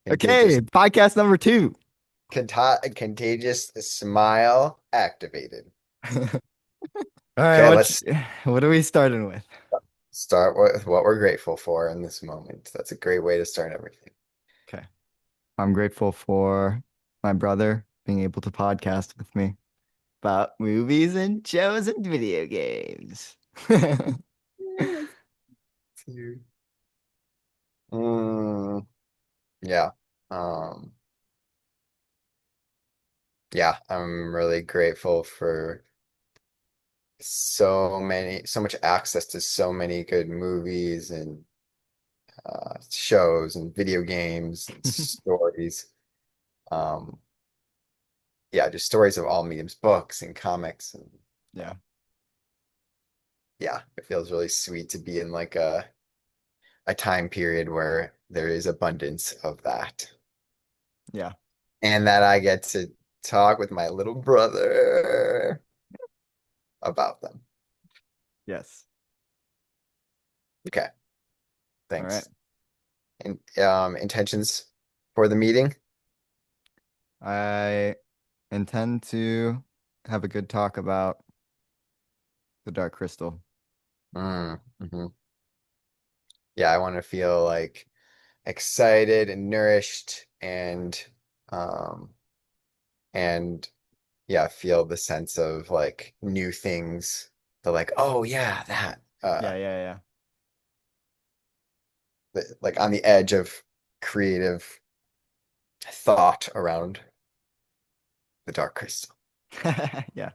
Okay, Contagious, podcast number two. contagious smile activated. All right, Okay, let's what are we starting with? start with what we're grateful for in this moment. That's a great way to start everything. Okay. I'm grateful for my brother being able to podcast with me about movies and shows and video games. Yes, dude. Mm, yeah. Um, yeah, I'm really grateful for so much access to so many good movies and shows and video games and stories. Um, yeah, just stories of all mediums, books and comics, and Yeah, yeah, it feels really sweet to be in like a time period where there is abundance of that, yeah, and that I get to talk with my little brother about them. yes. Okay, All right. thanks. And intentions for the meeting? I intend to have a good talk about the Dark Crystal. Mhm. Yeah, I want to feel like excited and nourished um and yeah, feel the sense of like new things. The like, oh yeah, that Yeah, yeah, yeah. like on the edge of creative thought around the Dark Crystal. Yeah.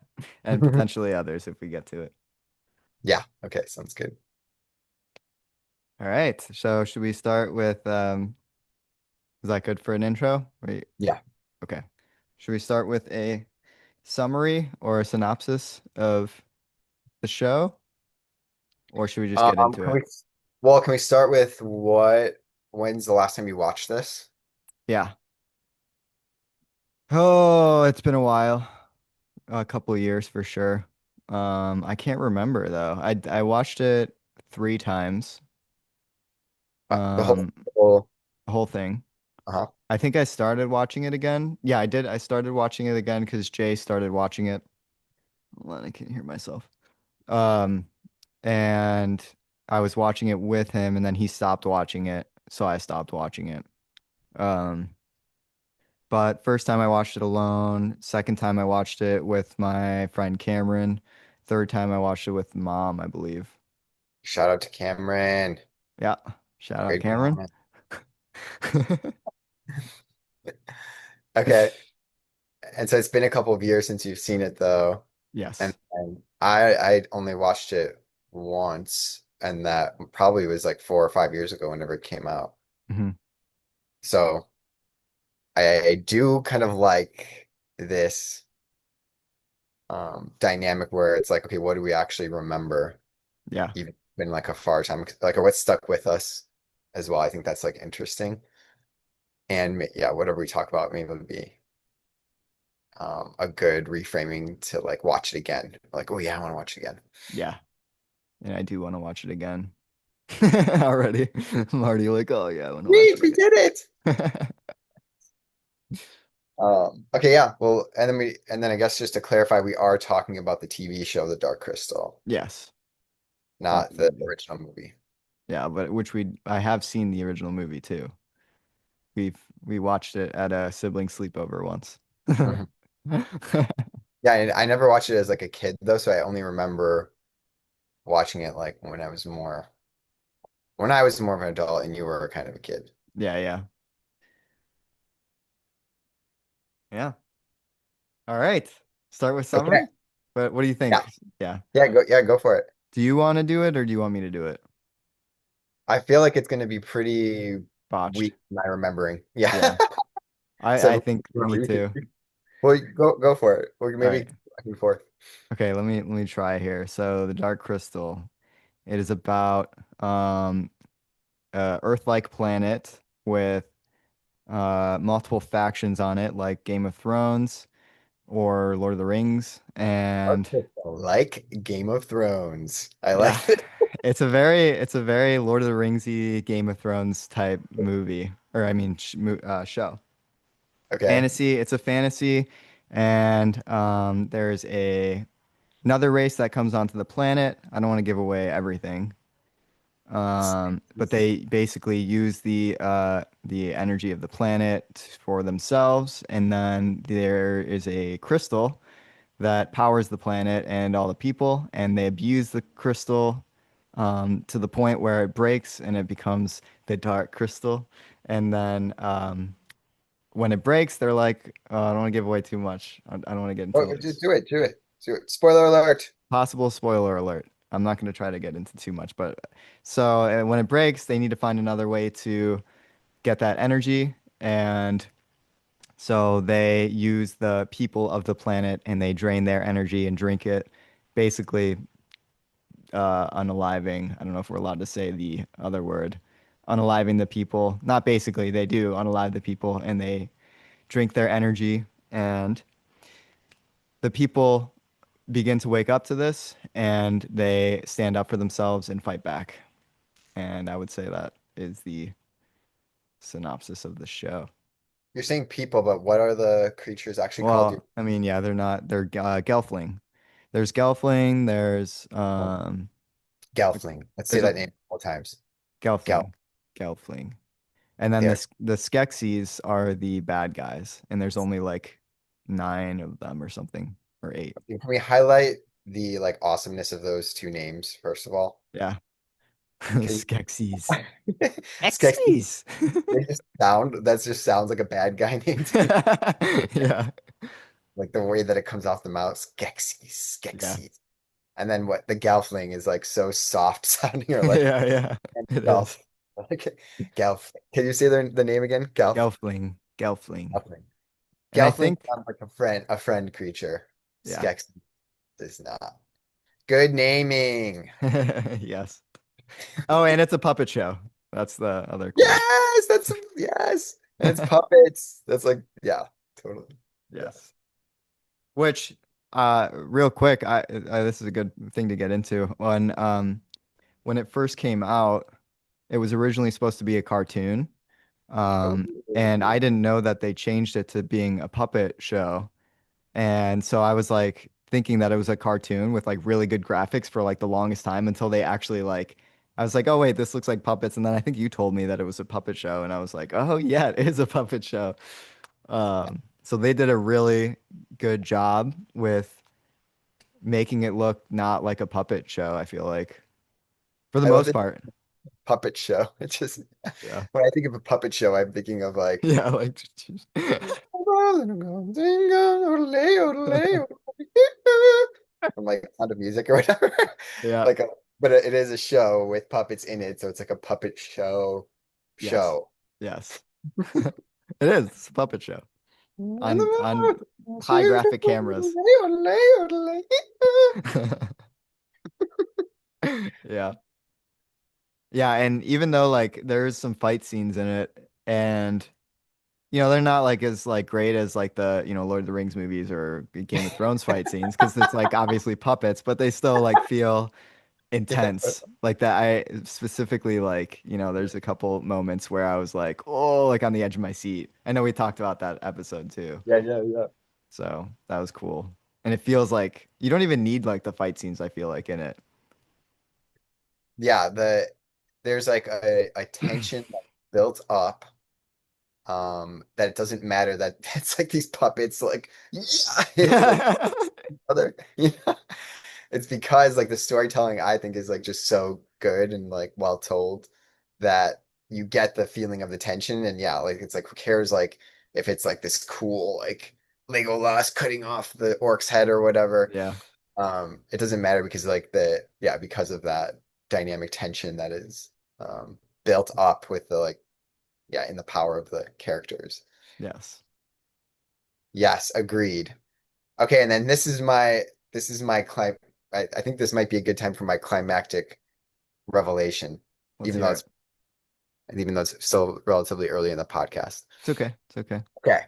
And potentially others if we get to it. Yeah, okay, sounds good. All right. So should we start with is that good for an intro? Wait. Yeah. Okay. Should we start with a summary or a synopsis of the show, or should we just get into Can it? can we start with when's the last time you watched this? Yeah. Oh, it's been a while. A couple of years for sure. I can't remember though. I watched it 3 times. The Um, whole the whole thing. uh-huh. I think I started watching it again. Yeah, I did. I started watching it again because Jay started watching it. Hold on, I can't hear myself. Um, and I was watching it with him, and then he stopped watching it, so I stopped watching it. Um, but first time I watched it alone. Second time I watched it with my friend Cameron. Third time I watched it with mom, I believe. Shout out to Cameron. Yeah, shout out Great Cameron. comment. Okay. And so it's been a couple of years since you've seen it though. And, Yes. and I only watched it once, and that probably was like 4 or 5 years ago whenever it came out. Hmm. So I do kind of like this dynamic where it's like, okay, what do we actually remember? Yeah. Even been like a far time, like or what stuck with us as well. I think that's like interesting. And yeah, whatever we talk about, maybe it'll be a good reframing to like watch it again. Like, oh yeah, I want to watch it again. Yeah. And I do want to watch it again. Already. I'm already like, oh yeah, I want to watch Neat, it we did it. again. Okay, yeah. Well, and then I guess just to clarify, we are talking about the TV show The Dark Crystal, Yes. Not not the the movie. original movie. Yeah, but I have seen the original movie too. We watched it at a sibling sleepover once. Mhm. Yeah, and I never watched it as like a kid though, so I only remember watching it like when I was more of an adult and you were kind of a kid. Yeah, yeah. Yeah. All right. Start with Okay. summary. But what do you Yeah. think? Yeah. Yeah, go for it. Do you want to do it or do you want me to do it? I feel like it's gonna be pretty Botched. weak in my remembering. Yeah. Yeah. I So think me too. well, go for it. Or All maybe right. back and forth. Okay, let me try here. So the Dark Crystal, it is about Earth-like planet with multiple factions on it, like Game of Thrones or Lord of the Rings. And Okay. Like Game of Thrones. I yeah, like it. it's a very Lord of the Ringsy Game of Thrones type movie. or I mean show. Okay. Fantasy. It's a fantasy, and there's another race that comes onto the planet. I don't want to give away everything. But they basically use the energy of the planet for themselves, and then there is a crystal that powers the planet and all the people, and they abuse the crystal to the point where it breaks and it becomes the dark crystal. And then when it breaks, they're like, oh, I don't want to give away too much. I don't want to get into Oh, like just do it. Do it. Do it. Spoiler alert. possible spoiler alert. I'm not going to try to get into too much, but so when it breaks, they need to find another way to get that energy. And so they use the people of the planet and they drain their energy and drink it, basically unaliving. I don't know if we're allowed to say the other word, unaliving the people. Not basically, they do unalive the people and they drink their energy. And the people begin to wake up to this and they stand up for themselves and fight back. And I would say that is the synopsis of the show. You're saying people, but what are the creatures actually called? Well, I mean, yeah, they're not, they're Gelfling. There's Gelfling, Oh, Gelfling. Let's say there's a that name all times. Gelf. Gelfling, Gelfling. And then They are. the Skeksis are the bad guys, and there's only like nine of them or something, or eight. Can we highlight the like awesomeness of those two names first of all? Yeah. Can Skeksis. Skeksis, Skeksis. they just sound that just sounds like a bad guy name to me. Yeah. Like the way that it comes off the mouth, Skeksis, Yeah. Skeksis. And then what the Gelfling is like so soft sounding or like Yeah, yeah. It Gelf. is. Like Gelf. Can you say the name again? Gelf. Gelfling. Gelfling. Gelfling. And I Gelfling think, sounds like a friend creature. yeah. Skeksis does not. Good naming. Yes. Oh, and it's a puppet show. That's the other cool. Yes, that's yes. And it's puppets. That's like, yeah, totally. Yeah. Yes. Which, real quick, this is a good thing to get into. When it first came out, it was originally supposed to be a cartoon. Oh, And I didn't know that they changed it to being a puppet show. And so I was like thinking that it was a cartoon with like really good graphics for like the longest time until they actually like I was like, "Oh wait, this looks like puppets." And then I think you told me that it was a puppet show and I was like, "Oh yeah, it is a puppet show." So they did a really good job with making it look not like a puppet show, I feel like, for the I love most the part. puppet show. It's just Yeah. when I think of a puppet show, I'm thinking of like Yeah, like from like Sound of Music or whatever. yeah. Like a, but it is a show with puppets in it, so it's like a puppet show Yes. show. Yes. It is. It's a puppet show on high graphic cameras. Yeah. Yeah, and even though like there's some fight scenes in it and they're not like as like great as like the, Lord of the Rings movies or Game of Thrones fight scenes because it's like obviously puppets, but they still like feel Yeah, intense. Like that I specifically like, there's a couple moments where I was like, oh, like on the edge of my seat. I know we talked about that episode too. yeah, yeah, yeah. So that was cool. And it feels like you don't even need like the fight scenes, I feel like in it. Yeah, there's like a tension that's built up that it doesn't matter that it's like these puppets like yeah like other it's because like the storytelling I think is like just so good and like well told that you get the feeling of the tension and yeah like it's like who cares like if it's like this cool like Legolas cutting off the orc's head or whatever Yeah. it doesn't matter because like the yeah because of that dynamic tension that is built up with the like yeah in the power of the characters. Yes. Yes, agreed. Okay, and then this is my I think this might be a good time for my climactic revelation, Let's even hear though it. it's still relatively early in the podcast. It's okay. It's okay. Okay,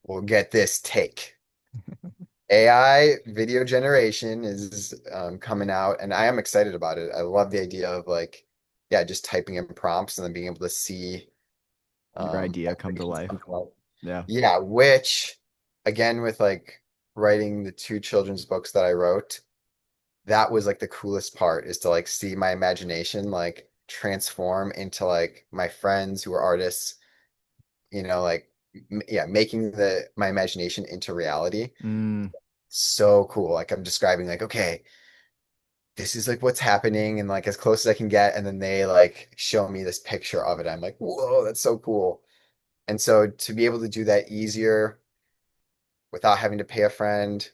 we'll get this take. AI video generation is coming out, and I am excited about it. I love the idea of like, yeah, just typing in prompts and then being able to see Your idea come to Animations come life. to life. Yeah. Yeah, which again with like writing the two children's books that I wrote, that was like the coolest part is to like see my imagination like transform into like my friends who are artists, like yeah, making the my imagination into reality. Mm, So cool. Like I'm describing like, okay, this is like what's happening and like as close as I can get, and then they like show me this picture of it. I'm like, whoa, that's so cool. And so to be able to do that easier without having to pay a friend,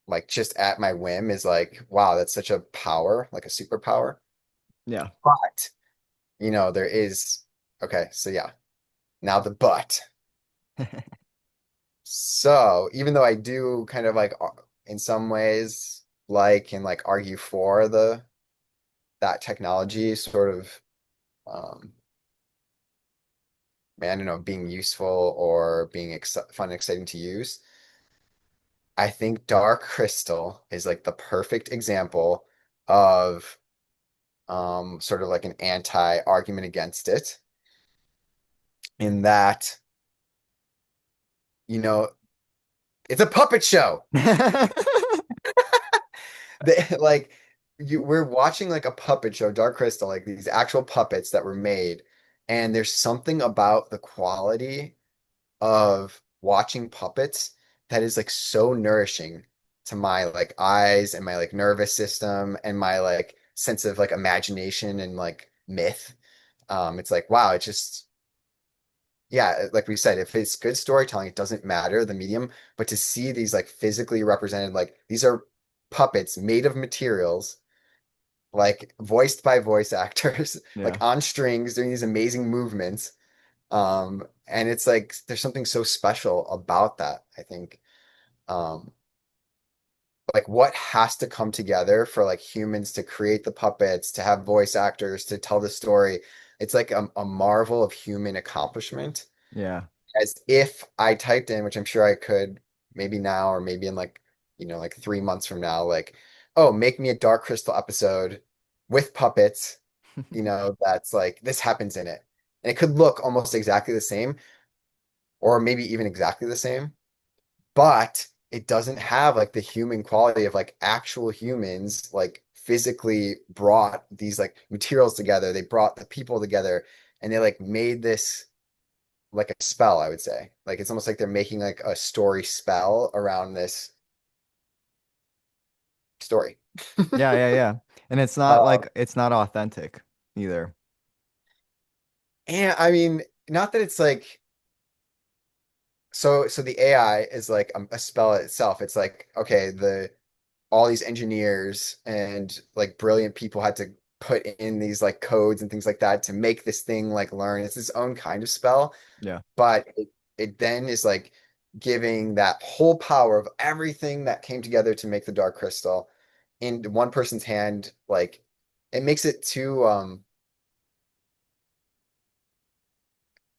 like just at my whim is like, wow, that's such a power, like a superpower. yeah. But, there is, okay, so yeah, now the but. So even though I do kind of like in some ways like and like argue for that technology sort of um I don't know, being useful or being ex fun and exciting to use. I think Dark Crystal is like the perfect example of sort of like an anti-argument against it in that, you know, it's a puppet show. Like we're watching like a puppet show, Dark Crystal, like these actual puppets that were made, and there's something about the quality of watching puppets that is like so nourishing to my like eyes and my like nervous system and my like sense of like imagination and like myth. It's like wow, it just yeah, like we said, if it's good storytelling, it doesn't matter the medium, but to see these like physically represented, like these are puppets made of materials, like voiced by voice actors, like Yeah. on strings doing these amazing movements. And it's like there's something so special about that, I think. Um, like what has to come together for like humans to create the puppets, to have voice actors, to tell the story. It's like a marvel of human accomplishment. Yeah. As if I typed in, which I'm sure I could maybe now or maybe in like, like 3 months from now, like, oh, make me a Dark Crystal episode with puppets, that's like this happens in it. And it could look almost exactly the same, or maybe even exactly the same, but it doesn't have like the human quality of like actual humans like physically brought these like materials together. They brought the people together and they like made this like a spell, I would say. Like it's almost like they're making like a story spell around this story. Yeah, yeah, yeah. And it's not Um, like it's not authentic either. and I mean, not that it's like so the AI is like a spell itself. It's like okay, the all these engineers and like brilliant people had to put in these like codes and things like that to make this thing like learn. It's its own kind of spell, Yeah. but it then is like giving that whole power of everything that came together to make the Dark Crystal in one person's hand. Like it makes it too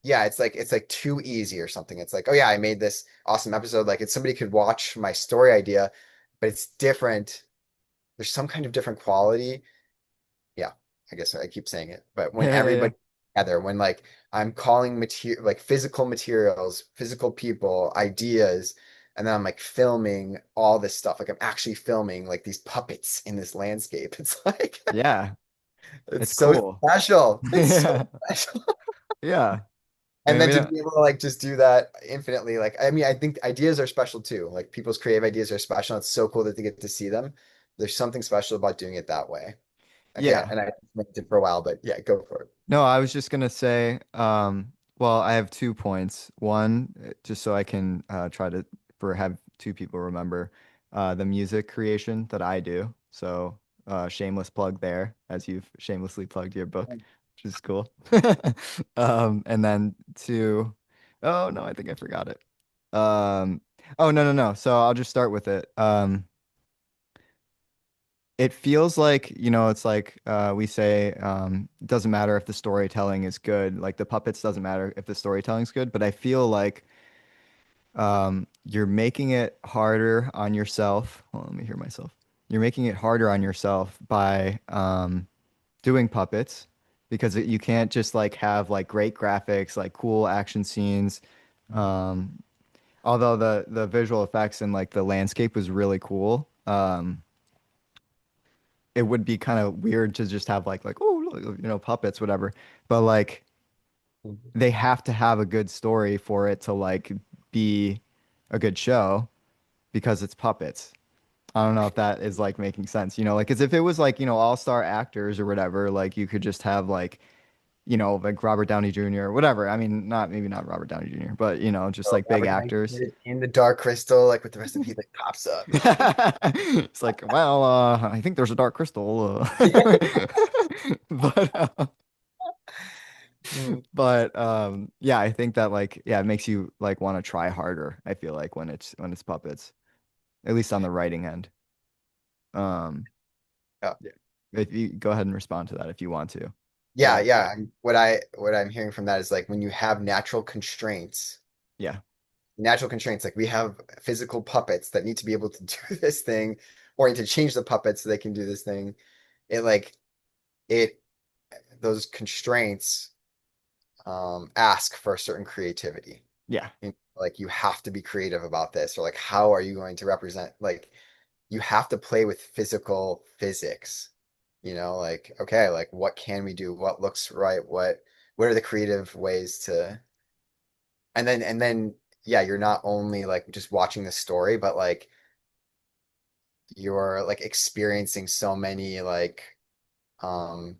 yeah, it's like too easy or something. It's like, oh yeah, I made this awesome episode. Like it's somebody could watch my story idea, but it's different. There's some kind of different quality. Yeah, I guess I keep saying it, but when Yeah, yeah, yeah. everybody together, when like I'm calling material like physical materials, physical people, ideas, and then I'm like filming all this stuff. Like I'm actually filming like these puppets in this landscape. It's like Yeah. it's It's so cool. special. It's so Yeah. special. Yeah. I And mean, then we to don't be able to like just do that infinitely, like I mean, I think ideas are special too. Like people's creative ideas are special. It's so cool that they get to see them. There's something special about doing it that way. Yeah, yeah. and I meant it for a while, but yeah, go for it. No, I was just gonna say, well, I have 2 points. One, just so I can try to for have two people remember the music creation that I do. So shameless plug there, as you've shamelessly plugged your book, which is cool. And then two, oh no, I think I forgot it. Um, oh no, no, no. So I'll just start with it. It feels like, it's like we say, it doesn't matter if the storytelling is good. Like the puppets doesn't matter if the storytelling's good, but I feel like you're making it harder on yourself. Hold on, let me hear myself. You're making it harder on yourself by doing puppets because you can't just like have like great graphics, like cool action scenes. Um, although the visual effects and like the landscape was really cool. It would be kind of weird to just have like oh look, puppets whatever, but like Mhm. they have to have a good story for it to like be a good show because it's puppets. I don't know if that is like making sense, like as if it was like, all-star actors or whatever, like you could just have like, like Robert Downey Jr. or whatever. I mean, not maybe not Robert Downey Jr., but just So like big Robert Downey actors. Jr. in the Dark Crystal, like with the rest of he like pops up. You're like, It's like, well, I think there's a dark crystal. But mm, yeah, I think that like yeah, it makes you like want to try harder. I feel like when it's puppets, at least on the writing end. Um, yeah, yeah. If you go ahead and respond to that if you want to. yeah, But yeah. What I'm hearing from that is like when you have yeah, natural constraints, like we have physical puppets that need to be able to do this thing, or need to change the puppets so they can do this thing. It like it those constraints ask for a certain creativity. yeah, Like you have to be creative about this, or like how are you going to represent? Like you have to play with physical physics. Like okay, like what can we do? What looks right? What are the creative ways to? And then yeah, you're not only like just watching the story, but like you're like experiencing so many like um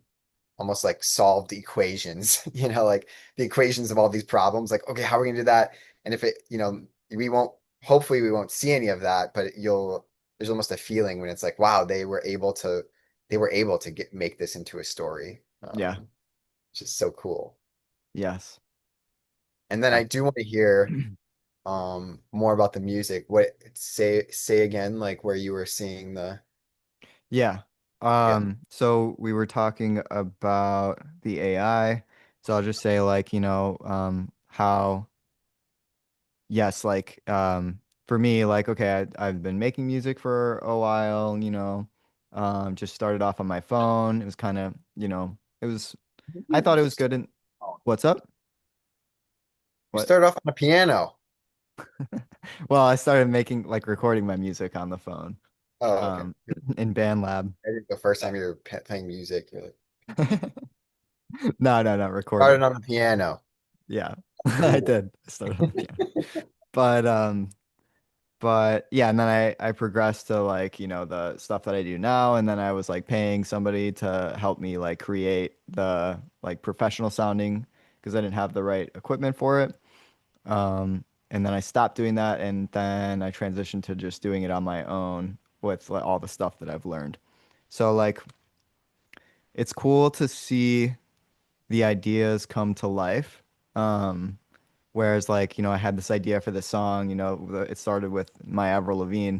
almost like solved equations, like the equations of all these problems. Like, okay, how are we gonna do that? And if we won't, hopefully we won't see any of that, but there's almost a feeling when it's like, wow, they were able to make this into a story, yeah, which is so cool. yes. And then Uh, I do want to hear more about the music. What say again, like where you were seeing the Yeah. yeah. So we were talking about the AI. So I'll just say like, how yes, like for me, like okay, I've been making music for a while, just started off on my phone. It was kind of, it was I thought it was good and what's up? You What? start off on a piano. Well, I started making like recording my music on the phone, Oh, okay. um in BandLab. I think the first time you're playing music, you're like, No, no, no, recording. started on the piano. Yeah. I Cool. did. I started on the piano. But yeah, and then I progressed to like, the stuff that I do now, and then I was like paying somebody to help me like create the like professional sounding because I didn't have the right equipment for it. And then I stopped doing that, and then I transitioned to just doing it on my own with like, all the stuff that I've learned. So like it's cool to see the ideas come to life. Um, Whereas like, I had this idea for this song, it started with my Avril Lavigne.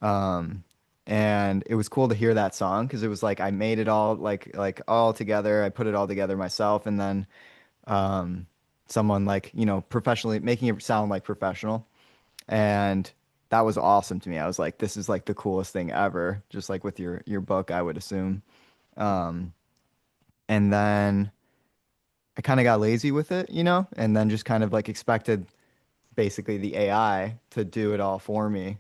Um, and it was cool to hear that song because it was like I made it all like all together. I put it all together myself, and then um, someone like, professionally making it sound like professional. And that was awesome to me. I was like, this is like the coolest thing ever, just like with your book, I would assume. Um, and then I kind of got lazy with it, and then just kind of like expected basically the AI to do it all for me.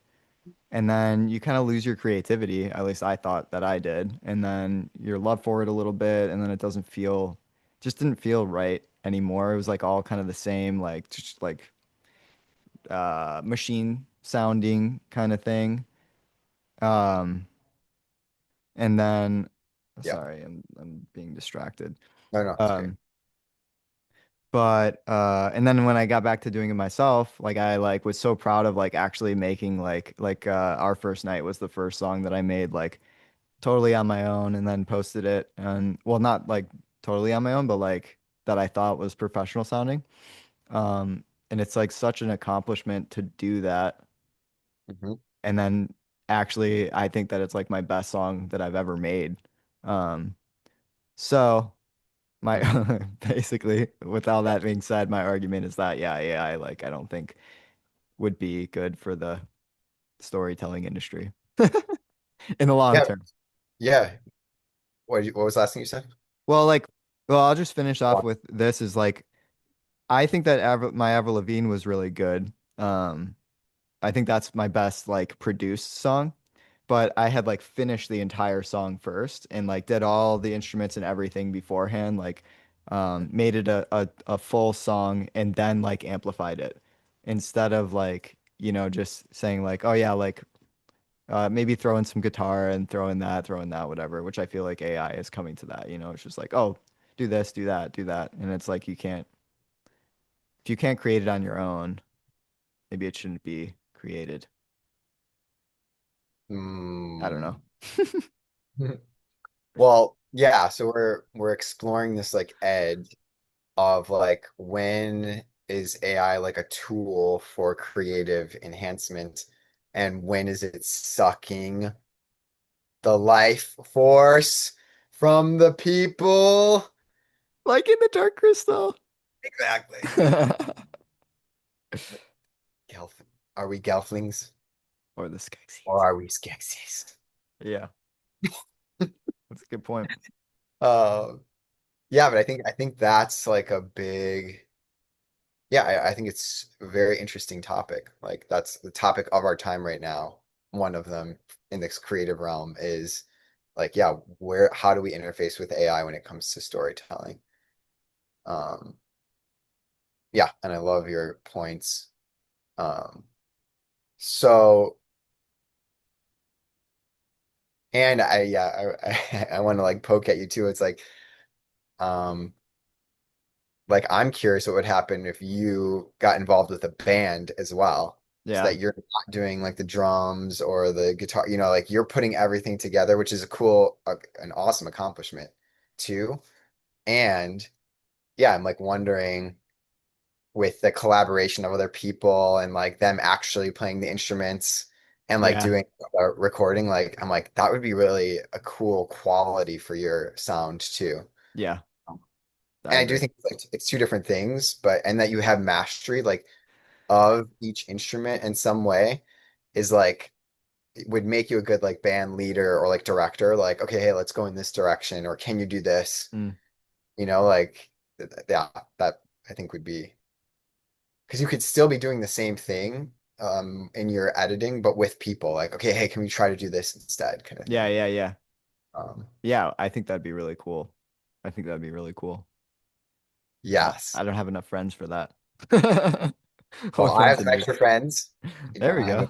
And then you kind of lose your creativity. At least I thought that I did. And then your love for it a little bit. And then it just didn't feel right anymore. It was like all kind of the same, like, just like machine sounding kind of thing. Um, and then, Yeah. sorry, I'm being distracted. No, no, it's great. Um, and then when I got back to doing it myself, like I like was so proud of like actually making Our First Night was the first song that I made like totally on my own and then posted it and well not like totally on my own but like that I thought was professional sounding. And it's like such an accomplishment to do that Hmm. and then actually I think that it's like my best song that I've ever made. Um, so my Hmm. basically, with all that being said, my argument is that yeah, AI like I don't think would be good for the storytelling industry in the long Yeah, term. yeah. What was the last thing you said? Well, like Well, I'll just finish off Well, with this is like I think that my Avril Lavigne was really good. I think that's my best like produced song, but I had like finished the entire song first and like did all the instruments and everything beforehand, like made it a full song and then like amplified it instead of like, just saying like, oh yeah, like maybe throw in some guitar and throw in that, whatever, which I feel like AI is coming to that, it's just like, oh, do this, do that, do that. And it's like if you can't create it on your own, maybe it shouldn't be created. I don't know. mm. Well, yeah, so we're exploring this like edge of like when is AI like a tool for creative enhancement and when is it sucking the life force from the people? Like in the Dark Crystal. Exactly. Gelf are we Gelflings Or the or Skeksis. are we Skeksis? Yeah, that's a good point. Uh, yeah, but I think that's like a big yeah, I think it's a very interesting topic. Like that's the topic of our time right now. One of them in this creative realm is like, yeah, how do we interface with AI when it comes to storytelling? Um, yeah, and I love your points. Um, so and I yeah, I want to like poke at you too. It's um like I'm curious what would happen if you got involved with a band as well. So Yeah, that you're not doing like the drums or the guitar, like you're putting everything together, which is a cool, an awesome accomplishment too. And yeah, I'm like wondering with the collaboration of other people and like them actually playing the instruments and like yeah, doing recording, like I'm like that would be really a cool quality for your sound too. yeah. I And I do agree. think it's two different things, but and that you have mastery like of each instrument in some way is like it would make you a good like band leader or like director. Like, okay, hey, let's go in this direction, or can you do this? Mm, Like yeah, that I think would be because you could still be doing the same thing in your editing, but with people. Like, okay, hey, can we try to do this instead, kind of yeah, thing. yeah, yeah. Um, Yeah, I think that'd be really cool. I think that'd be really cool. But yes. I don't have enough friends for that. Or Well, I friends have that some need. extra friends. You There know, we I go. have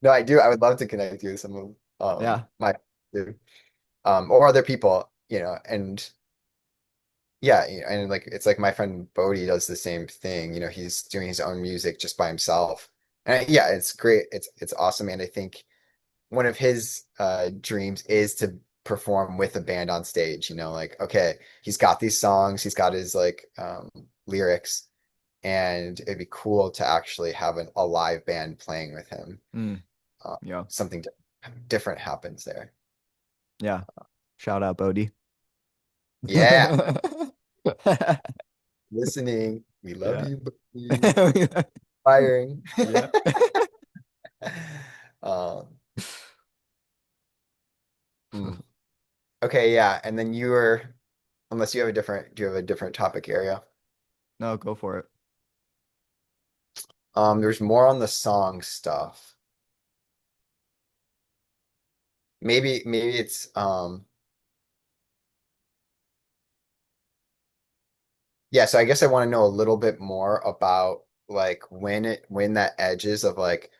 no, I do. I would love to connect you with some of Yeah. my dude. Or other people, and yeah, and like it's like my friend Bodie does the same thing. He's doing his own music just by himself. And yeah, it's great. It's awesome. And I think one of his dreams is to perform with a band on stage, like okay, he's got these songs, he's got his like lyrics, and it'd be cool to actually have a live band playing with him. Mm, Uh, yeah. something different happens there. Yeah. Shout out Bodie. Yeah, listening. We love Yeah. you, buddy. Firing. Yeah. Um, hmm. Okay, yeah. And then unless you have do you have a different topic area? No, go for it. There's more on the song stuff. Maybe it's yeah, so I guess I want to know a little bit more about like when that edges of like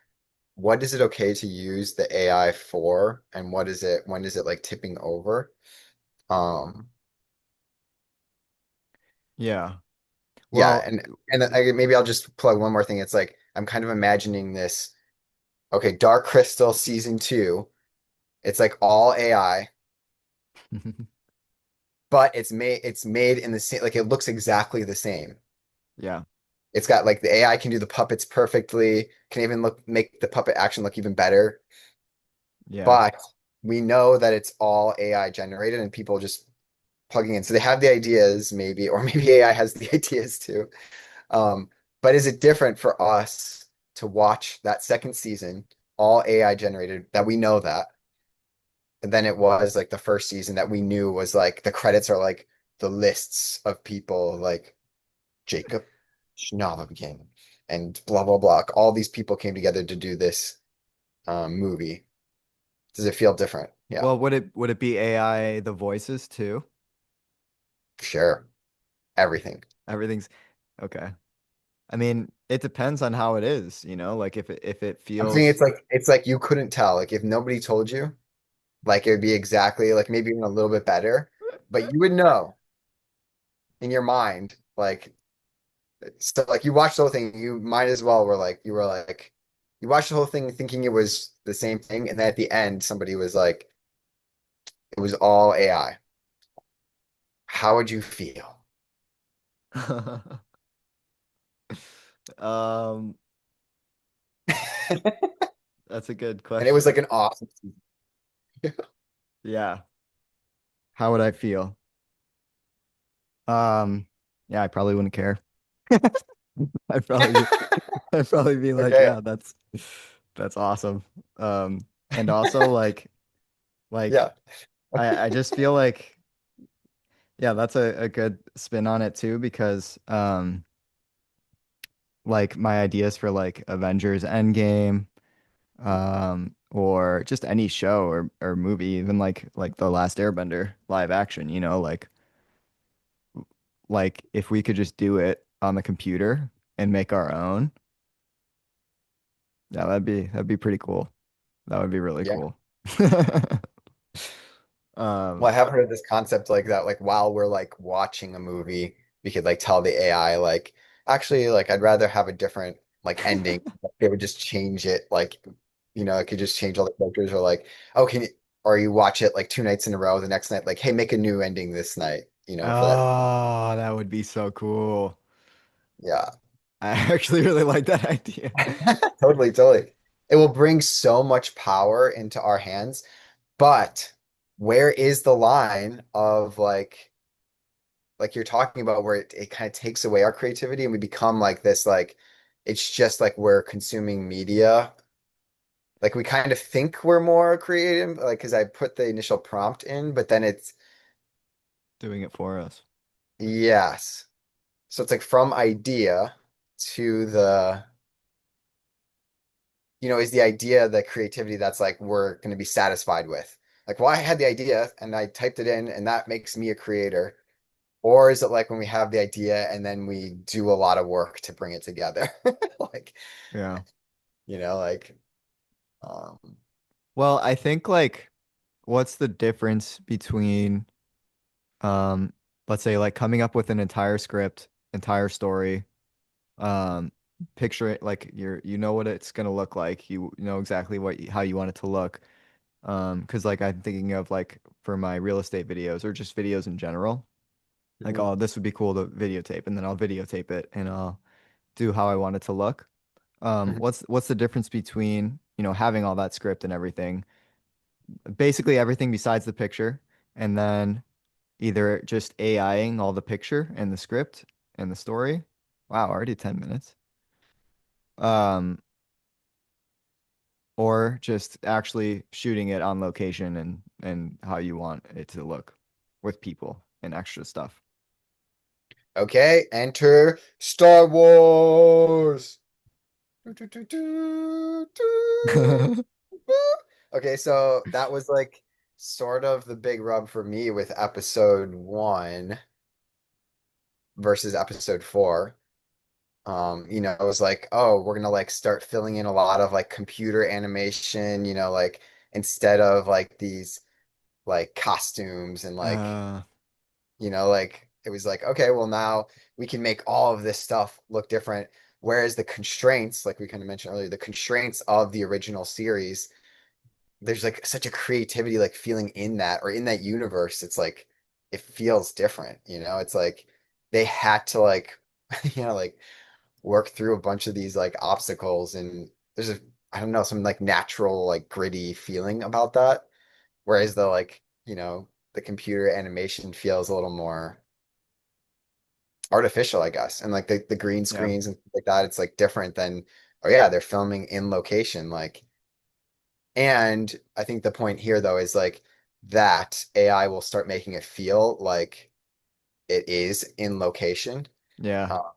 what is it okay to use the AI for and when is it like tipping over? Um Yeah. yeah, Well, and maybe I'll just plug one more thing. It's like I'm kind of imagining this okay, Dark Crystal season 2. It's like all AI, but it's made in the same like it looks exactly the same. yeah. It's got like the AI can do the puppets perfectly, can even make the puppet action look even better. Yeah. But we know that it's all AI generated and people just plugging in. So they have the ideas maybe, or maybe AI has the ideas too. But is it different for us to watch that second season, all AI generated, that we know that? than it was like the first season that we knew was like the credits are like the lists of people like Jacob Schnaubbegan and blah blah blah. All these people came together to do this movie. Does it feel different? Yeah, Well, would it be AI the voices too? sure. Everything. Everything's okay. I mean, it depends on how it is, like if it I'm saying feels it's like you couldn't tell. Like if nobody told you, like it would be exactly like maybe even a little bit better, but you would know in your mind, like so like you watched the whole thing, you might as well were like you watched the whole thing thinking it was the same thing, and then at the end somebody was like, it was all AI. How would you feel? um that's a good And it was like question. an awesome season. Yeah. How would I feel? Um, yeah, I probably wouldn't care. I'd probably be, I'd probably be like, Okay. yeah, that's awesome. And also like Yeah. I just feel like yeah, that's a good spin on it too because like my ideas for like Avengers Endgame, or just any show or movie, even like The Last Airbender live action, like if we could just do it on the computer and make our own, yeah, that'd be pretty cool. That would be really Yeah. cool. Well, Um, I have heard of this concept like that, like while we're like watching a movie, we could like tell the AI like actually like I'd rather have a different like ending. They would just change it like it could just change all the characters or like, oh, or you watch it like 2 nights in a row, the next night, like, hey, make a new ending this night, for that. oh, that would be so cool. Yeah. I actually really like that idea. Totally, totally. It will bring so much power into our hands, but where is the line of like you're talking about where it kind of takes away our creativity and we become like this like it's just like we're consuming media. Like we kind of think we're more creative, like because I put the initial prompt in, but then it's Doing it for us. yes. So it's like from idea to is the idea the creativity that's like we're going to be satisfied with. Like, well, I had the idea and I typed it in and that makes me a creator. Or is it like when we have the idea and then we do a lot of work to bring it together? Like, Yeah. like, um, Well, I think like what's the difference between um let's say like coming up with an entire script, entire story, um picture it like you know what it's gonna look like. You know exactly how you want it to look. Because like I'm thinking of like for my real estate videos or just videos in general. Like, mhm, oh, this would be cool to videotape, and then I'll videotape it and I'll do how I want it to look. mhm. What's the difference between, having all that script and everything, basically everything besides the picture, and then either just AIing all the picture and the script and the story. Wow, already 10 minutes. Um, or just actually shooting it on location and how you want it to look with people and extra stuff. Okay, enter Star Wars. Do, do, do, do, do, do. Okay, so that was like sort of the big rub for me with episode one versus episode four. It was like, oh, we're gonna like start filling in a lot of like computer animation, like instead of like these like costumes and like, Uh, like it was like, okay, well now we can make all of this stuff look different. Whereas the constraints, like we kind of mentioned earlier, the constraints of the original series, there's like such a creativity like feeling in that or in that universe. It's like it feels different, It's like they had to like, like work through a bunch of these like obstacles and there's a I don't know some like natural like gritty feeling about that whereas the like the computer animation feels a little more artificial I guess and like the green yeah. screens and stuff like that it's like different than oh yeah they're filming in location like And I think the point here though is like that AI will start making it feel like it is in location. Yeah. Uh,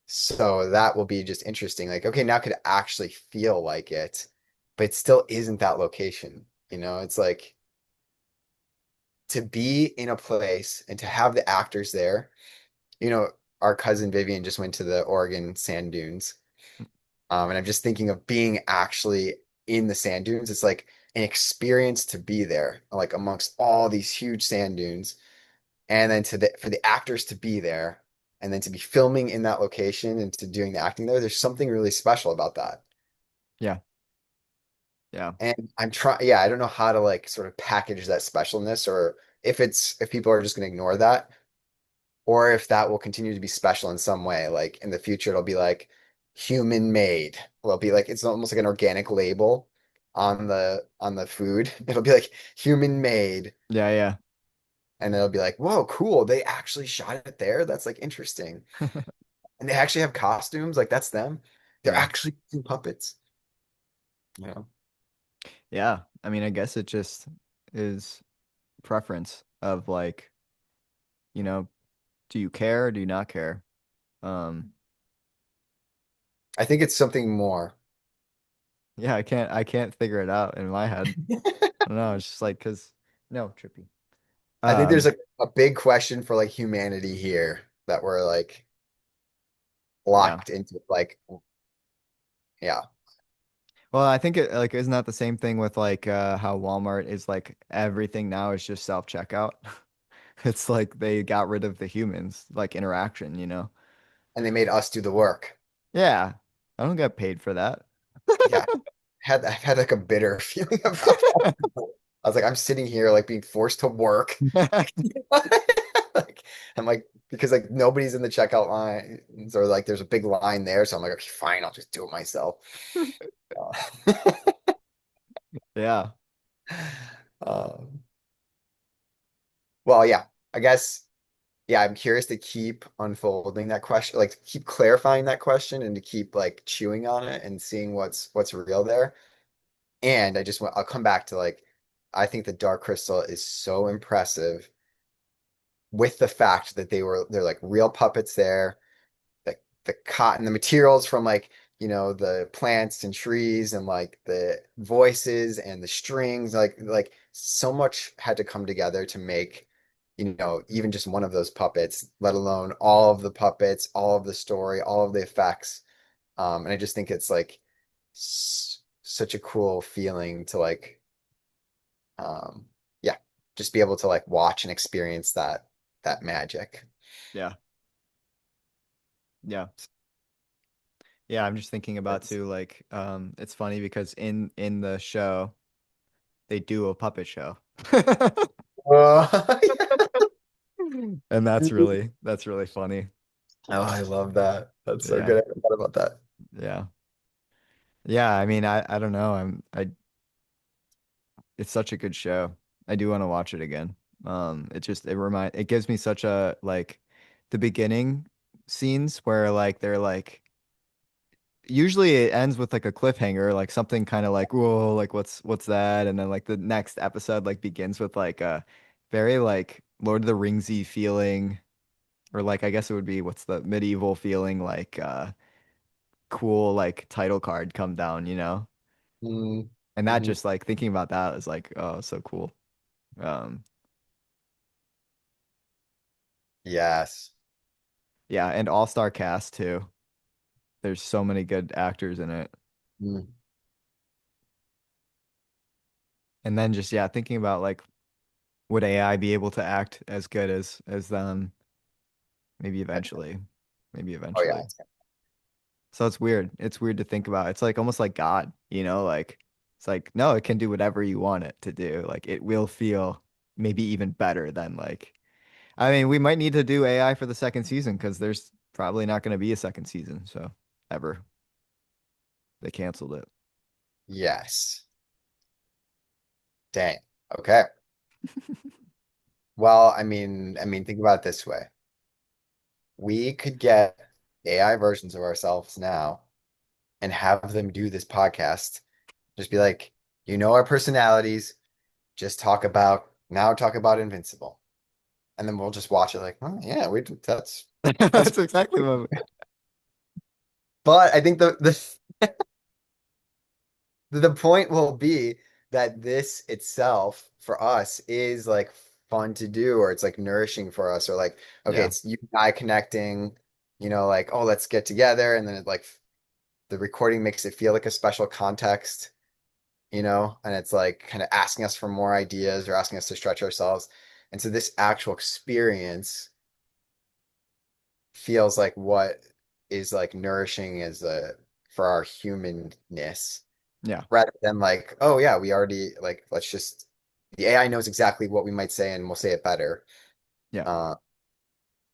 so that will be just interesting. Like, okay, now it could actually feel like it, but it still isn't that location. It's like to be in a place and to have the actors there. You know, our cousin Vivian just went to the Oregon sand dunes. And I'm just thinking of being actually in the sand dunes. It's like an experience to be there, like amongst all these huge sand dunes, and then for the actors to be there, and then to be filming in that location and to doing the acting there. There's something really special about that. Yeah. Yeah. And yeah, I don't know how to like sort of package that specialness, or if people are just going to ignore that, or if that will continue to be special in some way. Like in the future, it'll be like human made. It'll be like it's almost like an organic label on the food. It'll be like human made, Yeah. Yeah. and it'll be like, whoa, cool. They actually shot it there. That's like interesting. And they actually have costumes. Like that's them. They're Yeah. actually using puppets. You know? Yeah. I mean, I guess it just is preference of like, you know, do you care or do you not care? Um, I think it's something more. yeah, I can't figure it out in my head. I don't know. It's just like, cause no, trippy. I think there's Um, a big question for like humanity here that we're like yeah. locked into. Like, yeah. Well, I think it like isn't that the same thing with like how Walmart is like everything now is just self-checkout. It's like they got rid of the humans, like interaction, you know? And they made us do the work. Yeah. I don't get paid for that. Yeah, I've had like a bitter feeling about that. I was like, I'm sitting here like being forced to work. Like I'm like because like nobody's in the checkout lines or like there's a big line there, so I'm like, okay, fine, I'll just do it myself. Yeah. Um, well, yeah, I guess yeah, I'm curious to keep unfolding that question, like to keep clarifying that question and to keep like chewing on it and seeing what's real there. And I'll come back to like, I think the Dark Crystal is so impressive with the fact that they're like real puppets there, the cotton, the materials from like, the plants and trees and like the voices and the strings, like so much had to come together to make, even just one of those puppets, let alone all of the puppets, all of the story, all of the effects. And I just think it's like such a cool feeling to like yeah, just be able to like watch and experience that magic. Yeah. Yeah. Yeah, I'm just thinking about It's, too, like, it's funny because in the show they do a puppet show. uh, And that's really funny. oh, I love that. That's so Yeah. good. I forgot about that. Yeah. Yeah, I mean, I don't know. I it's such a good show. I do want to watch it again. It gives me such a like the beginning scenes where like they're like usually it ends with like a cliffhanger, like something kind of like, whoa, like what's that? And then like the next episode like begins with like a very like Lord of the Ringsy feeling, or like I guess it would be what's the medieval feeling like cool like title card come down, you know? Mm, And that mhm. just like thinking about that is like, oh, so cool. Um, Yes. yeah, and all-star cast too. There's so many good actors in it. Mm. And then just yeah, thinking about like would AI be able to act as good as them? Maybe eventually. Maybe Oh yeah. eventually. So it's weird. It's weird to think about. It's like almost like God, you know, like it's like no, it can do whatever you want it to do. Like it will feel maybe even better than like I mean, we might need to do AI for the second season because there's probably not going to be a second season, so ever. They canceled it. Yes. Dang. Okay. Well, think about it this way. We could get AI versions of ourselves now and have them do this podcast. Just be like, You know our personalities. Just talk about Invincible. And then we'll just watch it like, oh yeah, that's That's exactly what. but I think the point will be that this itself for us is like fun to do, or it's like nourishing for us, or like, okay, Yeah. it's you and I connecting, like, oh, let's get together, and then the recording makes it feel like a special context, and it's like kind of asking us for more ideas or asking us to stretch ourselves. And so this actual experience feels like what is like nourishing as a for our humanness Yeah. rather than like, oh yeah, we already like let's just the AI knows exactly what we might say and we'll say it better. Yeah. Uh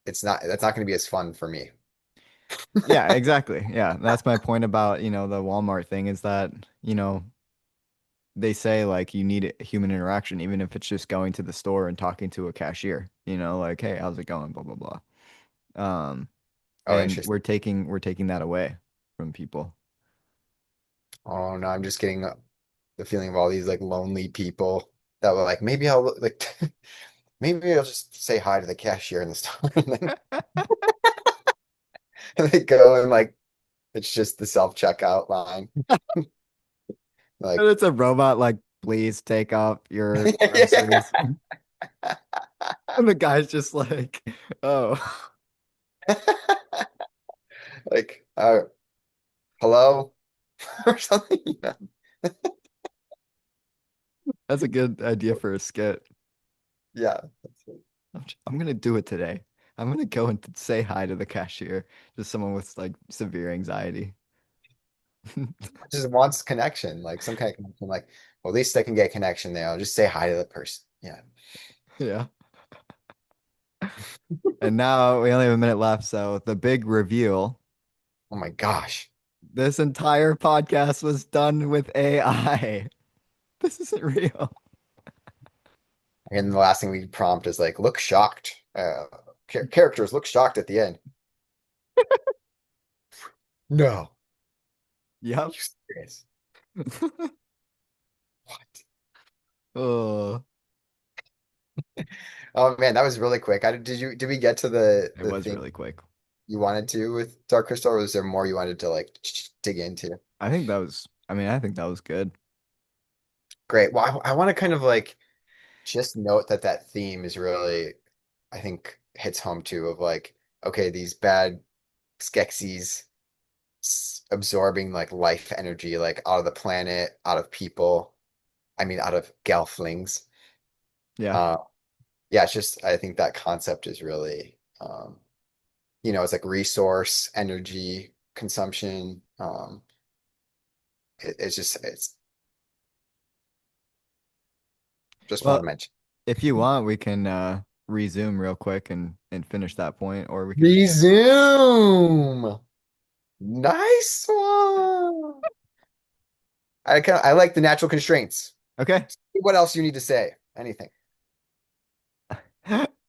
that's not going to be as fun for me. Yeah, exactly. Yeah. That's my point about, the Walmart thing is that, they say like you need human interaction, even if it's just going to the store and talking to a cashier, like, hey, how's it going? Blah, blah, blah. Um, Oh, and interesting. we're taking that away from people. Oh no, I'm just getting the feeling of all these like lonely people that were like, maybe I'll like maybe I'll just say hi to the cashier in the store and then they go and like it's just the self-checkout line. And Like it's a robot like, please take up your yeah. groceries. And the guy's just like, oh, Like hello or something. that's a good idea for a skit. Yeah. I'm gonna do it today. I'm gonna go and say hi to the cashier, just someone with like severe anxiety. Just wants connection, like some kind of connection. Like, well, at least I can get connection there. I'll just say hi to the person. Yeah. Yeah. And now we only have a minute left, so the big reveal. Oh my gosh. This entire podcast was done with AI. This isn't real. And the last thing we prompt is like, look shocked. Characters look shocked at the end. No. Yep. You serious? What? Oh, Oh man, that was really quick. Did we get to it the was thing really quick. you wanted to with Dark Crystal, or was there more you wanted to like dig into? I think that was good. Great. Well, I want to kind of like just note that that theme is really, I think, hits home too of like, okay, these bad Skeksis absorbing like life energy, like out of the planet, out of people. I mean, out of Gelflings. Yeah. Uh, yeah, it's just I think that concept is really, it's like resource, energy consumption. It's just want Well, to mention. if you want, we can resume real quick and finish that point, or we can. Resume. Nice one. I like the natural constraints. Okay. What else you need to say? Anything.